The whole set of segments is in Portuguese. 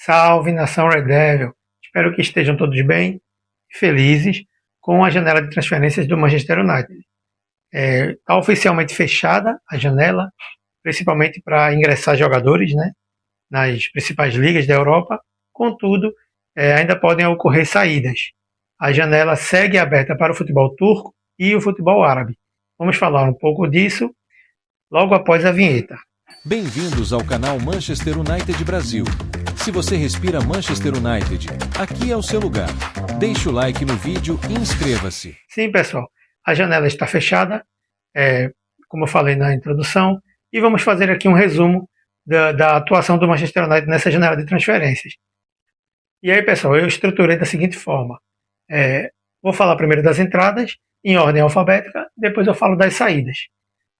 Salve, nação Red Devil! Espero que estejam todos bem e felizes com a janela de transferências do Manchester United. Está oficialmente fechada a janela, principalmente para ingressar jogadores, né, nas principais ligas da Europa. Contudo, ainda podem ocorrer saídas. A janela segue aberta para o futebol turco e o futebol árabe. Vamos falar um pouco disso logo após a vinheta. Bem-vindos ao canal Manchester United Brasil. Se você respira Manchester United, aqui é o seu lugar. Deixe o like no vídeo e inscreva-se. Sim, pessoal, a janela está fechada, como eu falei na introdução, e vamos fazer aqui um resumo da atuação do Manchester United nessa janela de transferências. E aí, pessoal, eu estruturei da seguinte forma. Vou falar primeiro das entradas, em ordem alfabética, depois eu falo das saídas.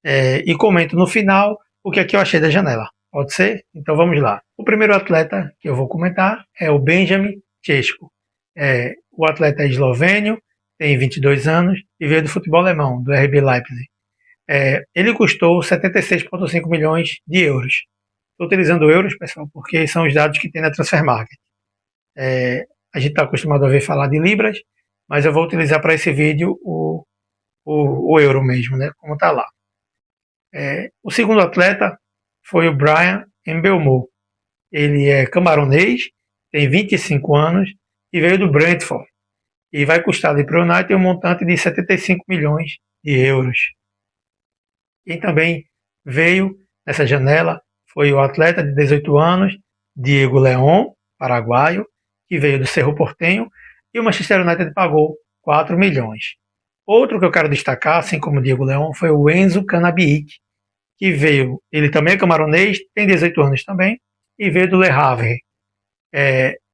E comento no final o que é que eu achei da janela. Pode ser? Então vamos lá. O primeiro atleta que eu vou comentar é o Benjamin Šeško. O atleta é eslovênio, tem 22 anos e veio do futebol alemão, do RB Leipzig. Ele custou 76,5 milhões de euros. Estou utilizando euros, pessoal, porque são os dados que tem na Transfermarkt. A gente está acostumado a ver falar de libras, mas eu vou utilizar para esse vídeo o euro mesmo, né, como está lá. O segundo atleta foi o Bryan Mbeumo. Ele é camaronês, tem 25 anos e veio do Brentford. E vai custar ali para o United um montante de 75 milhões de euros. Quem também veio nessa janela foi o atleta de 18 anos, Diego León, paraguaio, que veio do Cerro Porteño, e o Manchester United pagou 4 milhões. Outro que eu quero destacar, assim como o Diego León, foi o Enzo Canabic, que veio, ele também é camaronês, tem 18 anos também, e veio do Le Havre,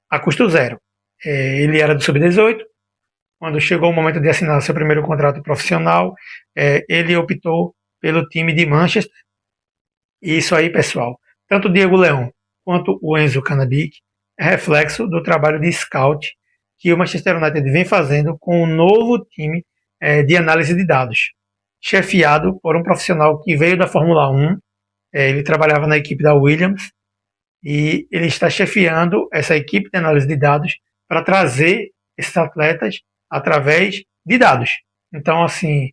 a custo zero. Ele era do Sub-18, quando chegou o momento de assinar seu primeiro contrato profissional, ele optou pelo time de Manchester. E isso aí, pessoal, tanto o Diego León quanto o Enzo Canabic é reflexo do trabalho de scout que o Manchester United vem fazendo com um novo time de análise de dados, chefiado por um profissional que veio da Fórmula 1, ele trabalhava na equipe da Williams, e ele está chefiando essa equipe de análise de dados para trazer esses atletas através de dados. Então, assim,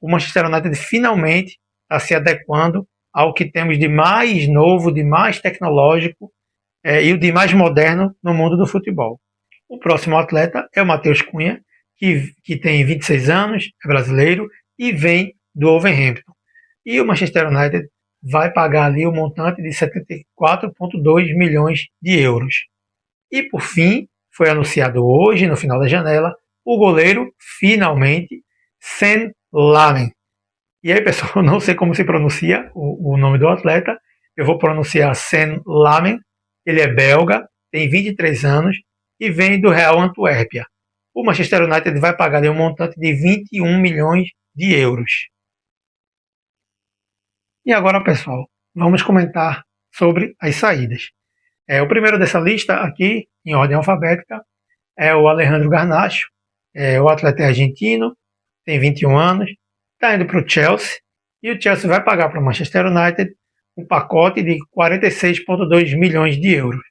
o Manchester United finalmente está se adequando ao que temos de mais novo, de mais tecnológico e o de mais moderno no mundo do futebol. O próximo atleta é o Matheus Cunha, que tem 26 anos, é brasileiro e vem do Wolverhampton. E o Manchester United vai pagar ali o montante de 74,2 milhões de euros. E por fim, foi anunciado hoje, no final da janela, o goleiro, finalmente, Sen Lamen. E aí, pessoal, eu não sei como se pronuncia o nome do atleta, eu vou pronunciar Sen Lamen. Ele é belga, tem 23 anos e vem do Real Antuérpia. O Manchester United vai pagar ali um montante de 21 milhões de euros. E agora, pessoal, vamos comentar sobre as saídas. O primeiro dessa lista aqui, em ordem alfabética, é o Alejandro Garnacho. O atleta é argentino, tem 21 anos, está indo para o Chelsea, e o Chelsea vai pagar para o Manchester United um pacote de 46,2 milhões de euros.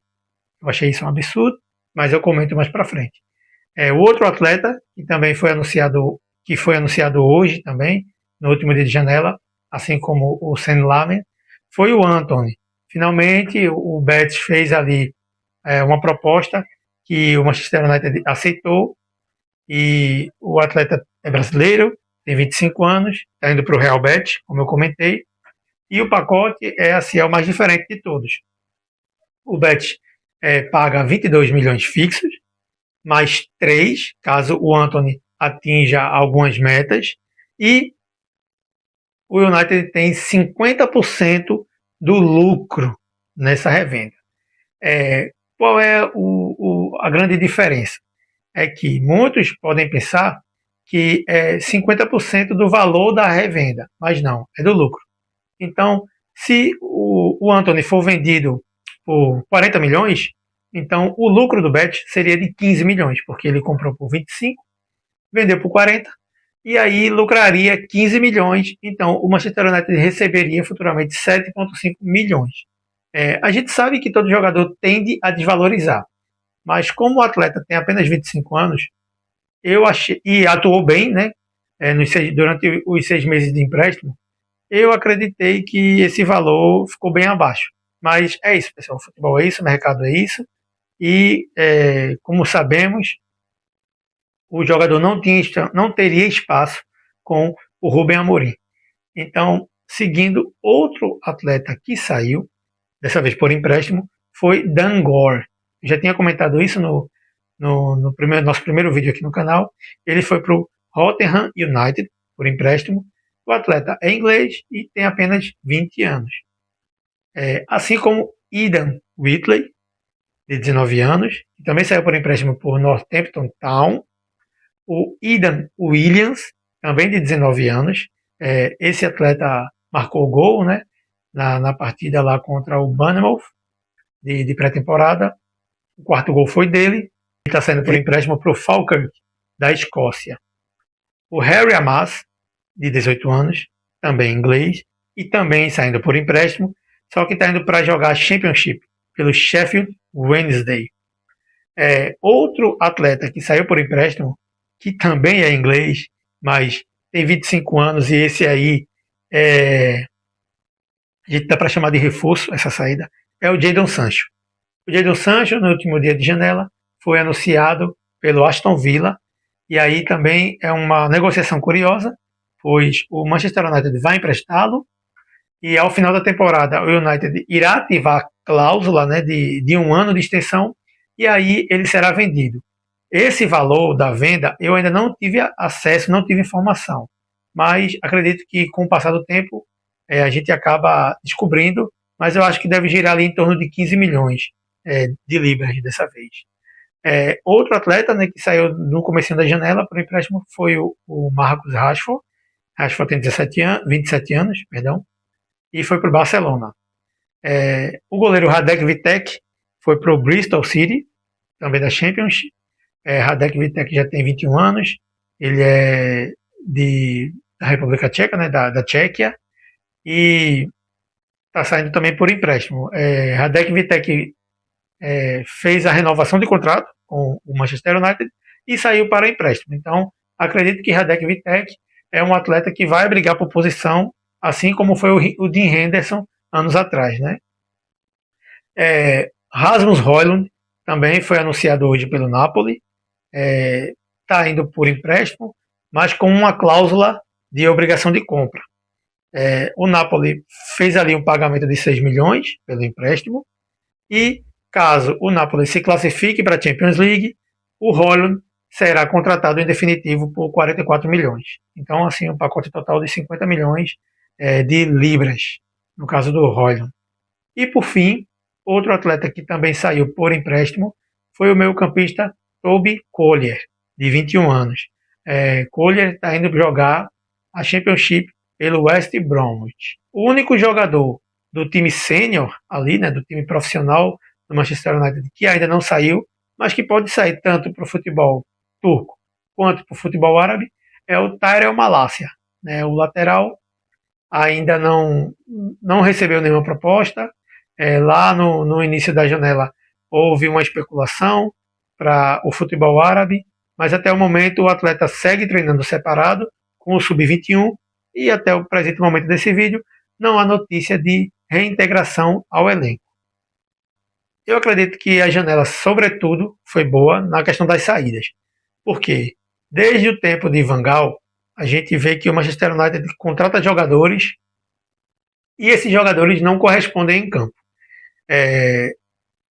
Eu achei isso um absurdo, mas eu comento mais para frente. O outro atleta, que também foi anunciado hoje também, no último dia de janela, assim como o Sen Lamen, foi o Antony. Finalmente, o Betis fez ali uma proposta que o Manchester United aceitou, e o atleta é brasileiro, tem 25 anos, está indo para o Real Betis, como eu comentei, e o pacote é o mais diferente de todos. O Betis paga 22 milhões fixos, mais 3, caso o Antony atinja algumas metas, e o United tem 50% do lucro nessa revenda. Qual é a grande diferença? É que muitos podem pensar que é 50% do valor da revenda, mas não, é do lucro. Então, se o Antony for vendido por 40 milhões, então o lucro do Betis seria de 15 milhões, porque ele comprou por 25, vendeu por 40, e aí lucraria 15 milhões, então o Manchester United receberia futuramente 7,5 milhões. A gente sabe que todo jogador tende a desvalorizar, mas como o atleta tem apenas 25 anos, eu achei, e atuou bem, né, durante os 6 meses de empréstimo, eu acreditei que esse valor ficou bem abaixo. Mas é isso, pessoal. O futebol é isso, o mercado é isso. E, como sabemos, o jogador não teria espaço com o Rubem Amorim. Então, seguindo, outro atleta que saiu, dessa vez por empréstimo, foi Dan Gore. Eu já tinha comentado isso no nosso primeiro vídeo aqui no canal. Ele foi para o Rotherham United por empréstimo. O atleta é inglês e tem apenas 20 anos. Assim como Aidan Whitley, de 19 anos, que também saiu por empréstimo por Northampton Town. O Aidan Williams, também de 19 anos. Esse atleta marcou gol, né, na partida lá contra o Bournemouth de pré-temporada. O quarto gol foi dele. Ele está saindo por empréstimo para o Falkirk, da Escócia. O Harry Amass, de 18 anos, também inglês, e também saindo por empréstimo, só que está indo para jogar Championship pelo Sheffield Wednesday. Outro atleta que saiu por empréstimo, que também é inglês, mas tem 25 anos, e esse aí a gente dá para chamar de reforço essa saída, é o Jadon Sancho. O Jadon Sancho, no último dia de janela, foi anunciado pelo Aston Villa, e aí também é uma negociação curiosa, pois o Manchester United vai emprestá-lo, e ao final da temporada o United irá ativar a cláusula, né, de 1 ano de extensão, e aí ele será vendido. Esse valor da venda eu ainda não tive acesso, não tive informação, mas acredito que com o passar do tempo a gente acaba descobrindo, mas eu acho que deve girar ali em torno de 15 milhões de libras dessa vez. Outro atleta, né, que saiu no começo da janela por empréstimo foi o Marcus Rashford. Rashford tem 27 anos, perdão, e foi para o Barcelona. O goleiro Radek Vitek foi para o Bristol City, também da Championship. Radek Vitek já tem 21 anos, ele é da República Tcheca, né, da Tchequia, e está saindo também por empréstimo. Radek Vitek fez a renovação de contrato com o Manchester United e saiu para empréstimo. Então, acredito que Radek Vitek é um atleta que vai brigar por posição, assim como foi o Dean Henderson anos atrás, né? Rasmus Højlund também foi anunciado hoje pelo Napoli, está indo por empréstimo, mas com uma cláusula de obrigação de compra. O Napoli fez ali um pagamento de 6 milhões pelo empréstimo, e caso o Napoli se classifique para a Champions League, o Højlund será contratado em definitivo por 44 milhões. Então, assim, um pacote total de 50 milhões de libras, no caso do Højlund. E, por fim, outro atleta que também saiu por empréstimo foi o meio-campista Toby Collier, de 21 anos. Collier está indo jogar a Championship pelo West Bromwich. O único jogador do time sênior ali, né, do time profissional do Manchester United, que ainda não saiu, mas que pode sair tanto para o futebol turco quanto para o futebol árabe, é o Tyrell Malacia, né, o lateral. Ainda não recebeu nenhuma proposta. Lá no início da janela houve uma especulação para o futebol árabe, mas até o momento o atleta segue treinando separado com o Sub-21, e até o presente momento desse vídeo não há notícia de reintegração ao elenco. Eu acredito que a janela, sobretudo, foi boa na questão das saídas, porque desde o tempo de Van Gaal, a gente vê que o Manchester United contrata jogadores e esses jogadores não correspondem em campo.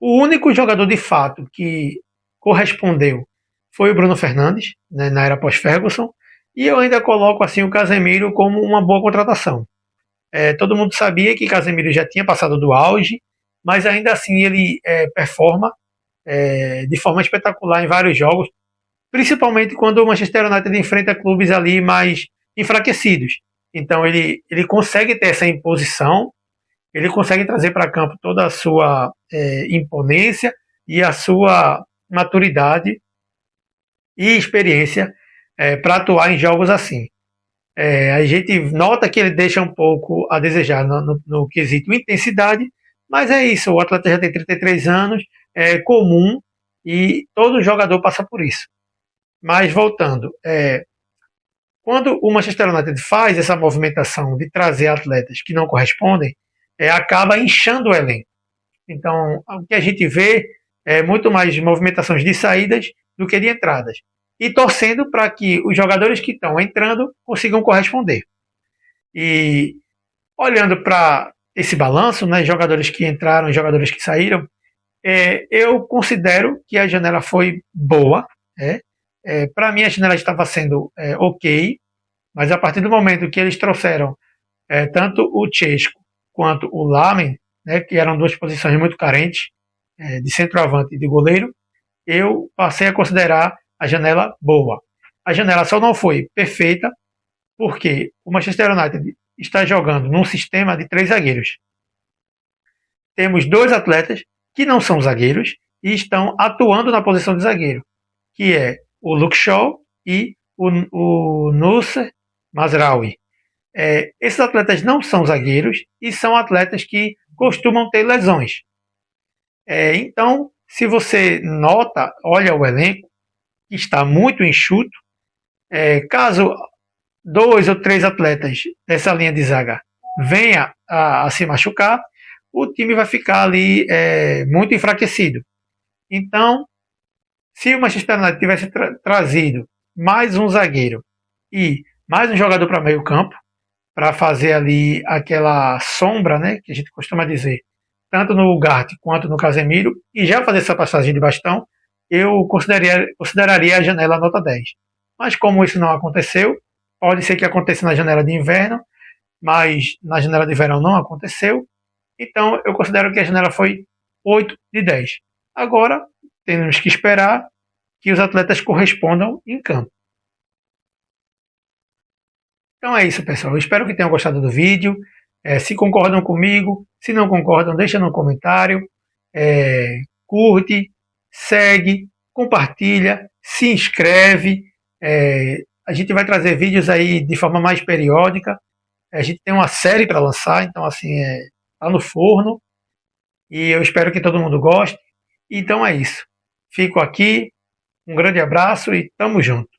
O único jogador de fato que correspondeu foi o Bruno Fernandes, né, na era pós-Ferguson, e eu ainda coloco assim o Casemiro como uma boa contratação. Todo mundo sabia que Casemiro já tinha passado do auge, mas ainda assim ele performa de forma espetacular em vários jogos, principalmente quando o Manchester United enfrenta clubes ali mais enfraquecidos. Então ele consegue ter essa imposição, ele consegue trazer para campo toda a sua imponência e a sua maturidade e experiência para atuar em jogos assim. A gente nota que ele deixa um pouco a desejar no quesito intensidade, Mas é isso, o atleta já tem 33 anos, é comum e todo jogador passa por isso. Mas voltando, quando o Manchester United faz essa movimentação de trazer atletas que não correspondem, acaba inchando o elenco. Então, o que a gente vê é muito mais movimentações de saídas do que de entradas. E torcendo para que os jogadores que estão entrando consigam corresponder. E olhando para esse balanço, né, jogadores que entraram e jogadores que saíram, eu considero que a janela foi boa. Para mim, a janela estava sendo ok, mas a partir do momento que eles trouxeram tanto o Chesco quanto o Lamen, né, que eram duas posições muito carentes, de centroavante e de goleiro, eu passei a considerar a janela boa. A janela só não foi perfeita porque o Manchester United está jogando num sistema de 3 zagueiros. Temos 2 atletas que não são zagueiros e estão atuando na posição de zagueiro, que é o Luke Shaw e o Nusser Mazraoui. Esses atletas não são zagueiros e são atletas que costumam ter lesões. Então, se você nota, olha o elenco, que está muito enxuto, caso 2 ou 3 atletas dessa linha de zaga venha a se machucar, o time vai ficar ali muito enfraquecido. Então, se o Manchester United tivesse trazido mais um zagueiro e mais um jogador para meio campo, para fazer ali aquela sombra, né, que a gente costuma dizer, tanto no Ugarte quanto no Casemiro, e já fazer essa passagem de bastão, eu consideraria a janela nota 10. Mas como isso não aconteceu, pode ser que aconteça na janela de inverno, mas na janela de verão não aconteceu, então eu considero que a janela foi 8 de 10. Agora, temos que esperar que os atletas correspondam em campo. Então é isso, pessoal. Eu espero que tenham gostado do vídeo. Se concordam comigo, se não concordam, deixa no comentário. Curte, segue, compartilha, se inscreve. A gente vai trazer vídeos aí de forma mais periódica. A gente tem uma série para lançar, então assim, tá no forno. E eu espero que todo mundo goste. Então é isso. Fico aqui. Um grande abraço e tamo junto.